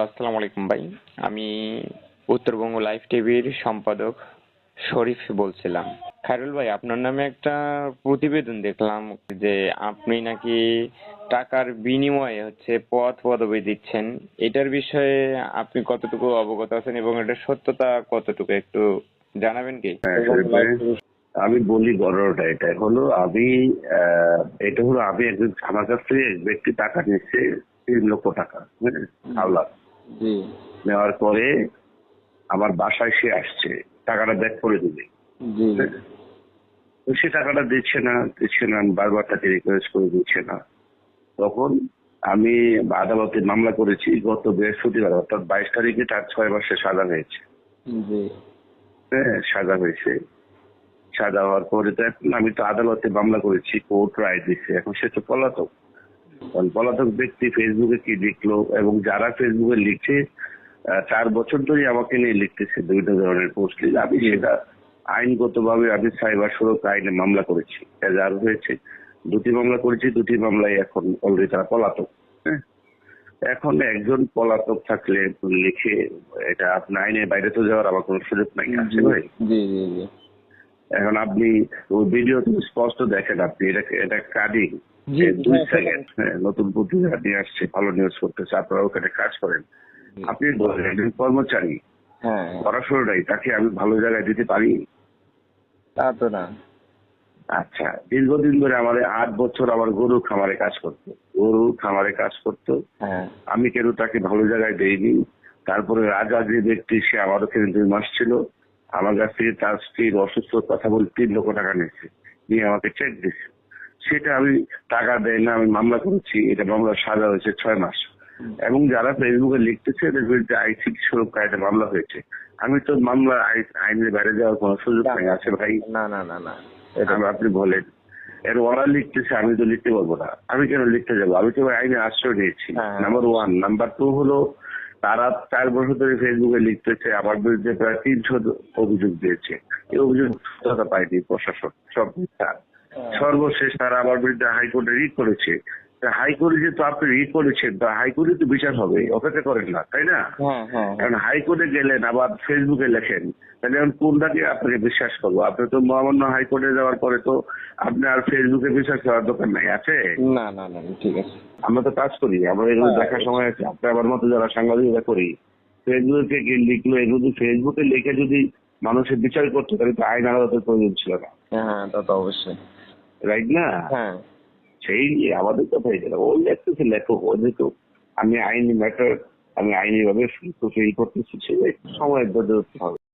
আসসালামু আলাইকুম ভাই। আমি উত্তরবঙ্গ লাইভ টিভির সম্পাদক শরীফ বলছিলাম। খায়রুল ভাই, আপনার নামে একটা প্রতিবেদন দেখলাম যে আপনি নাকি টাকার বিনিময়ে পদ পদবি দিচ্ছেন। এটার বিষয়ে আপনি কতটুকু অবগত আছেন এবং এটার সত্যতা কতটুকু একটু জানাবেন কি? হ্যাঁ, আমি বলি ঘটনাটা এটা হলো এটা হলো আমি একজন আমার কাছ থেকে এক ব্যক্তি টাকা নিচ্ছে 3 লক্ষ টাকা, হ্যাঁ, হাওলাত জি নেওয়ার পরে আমার বাসায় সে আসছে টাকাটা ব্যাক করে দিবে। জি হ্যাঁ, তো সে টাকাটা দিচ্ছে না, আমি বারবার তাকে রিকোয়েস্ট করে দিচ্ছে না। তখন আমি আদালতে মামলা করেছি গত বৃহস্পতিবার, অর্থাৎ 22 তারিখে তার 6 মাসের সাজা হয়েছে। জি হ্যাঁ, সাজা হওয়ার পরে তো এখন আমি তো আদালতে মামলা করেছি, কোর্ট রায় দিচ্ছে, এখন সে তো পলাতক। কারণ পলাতক ব্যক্তি ফেসবুকে কি লিখলো এবং যারা ফেসবুকে লিখছে 4 বছর ধরে আমাকে নিয়ে লিখতেছে বিভিন্ন ধরনের পোস্ট, আমি সেটা আইনগতভাবে আমি সাইবার সুরক্ষা আইনে মামলা করেছি, এজাহার হয়েছে। 2টি মামলা করেছি, 2টি মামলায় এখন অলরেডি তারা পলাতক। হ্যাঁ, এখন একজন পলাতক থাকলে লিখে এটা আপনার আইনের বাইরে তো যাওয়ার আমার কোনো সুযোগ নাই, আছে ভাই? জি জি জি এখন আপনি ওই ভিডিও স্পষ্ট দেখেন, আপনি এটা কাটিং 2 সেকেন্ড। হ্যাঁ, নতুন পত্রিকা নিয়ে আসছে, ভালো নিউজ করতেছে, আপনারা ওখানে কাজ করেন। আপনি বলেন একজন কর্মচারী হ্যাঁ, পড়াশোনাটাই তাকে আমি ভালো জায়গায় দিতে পারি? তা তো না। আচ্ছা, দীর্ঘদিন ধরে আমার 8 বছর আমার গরুর খামারে কাজ করতো। হ্যাঁ আমি কেন তাকে ভালো জায়গায় দেইনি? তারপরে রাজা যে ব্যক্তি, সে আমার ওখানে 2 মাস ছিল, আমার কাছ থেকে তার স্ত্রীর অসুস্থ কথা বলে 3 লক্ষ টাকা নিয়েছে, নিয়ে আমাকে চেক দিচ্ছে। সেটা আমি টাকা দেয় না, আমি মামলা করেছি, এটা মামলা সাজা হয়েছে 6 মাস। এবং যারা ফেসবুকে লিখতেছে এদের বিরুদ্ধে আইসিটি সুরক্ষা এটা মামলা হয়েছে। আমি তো মামলা আইনের বাইরে যাওয়ার কোনো সুযোগ নেই, আছে ভাই? না না না না আপনি বলেন, এর ওরা লিখতেছে, আমি তো লিখতে পারবো না, আমি কেন লিখতে যাবো? আমি তো আইনে আশ্রয় নিয়েছি, নাম্বার 1। নাম্বার 2 হলো তারা 4 বছর ধরে ফেসবুকে লিখতেছে, আমার বিরুদ্ধে প্রায় 300 অভিযোগ দিয়েছে। এই অভিযোগ সত্যতা পায়নি প্রশাসন, সব মিথ্যা। সর্বশেষ তারা আমার বিরুদ্ধে হাইকোর্টে রিট করেছে। হাইকোর্টে যেহেতু আপনি রিট করেছেন, তো হাইকোর্টে তো বিচার হবে, অপেক্ষা করেন না, তাই না? এখন হাইকোর্টে গেলেন আবার ফেসবুকে লেখেন, তাহলে এখন কোনটাকে আপনাকে বিশ্বাস করবো? আপনি তো মহামান্য হাইকোর্টে যাওয়ার পরে তো আপনি আর ফেসবুকে বিশ্বাস করার দোকান নাই, আছে? না না না ঠিক আছে। আমরা তো কাজ করি, আমরা এগুলো দেখার সময় আছে। আপনি আমার মতো যারা সাংবাদিকতা করি, ফেসবুকে কি লিখলো, এগুলো ফেসবুকে লিখে যদি মানুষের বিচার করতো তাহলে তো আইন আদালতের প্রয়োজন ছিল না, হ্যাঁ তা তো অবশ্যই। রাইট না? হ্যাঁ সেই আমাদের কথাই যেটা ও লেখতেছে, লেখক, ও যেহেতু আমি আইনি ম্যাটার, আমি আইনি ভাবে করতেছি, সময়ের ধৈর্য ধরতে হবে।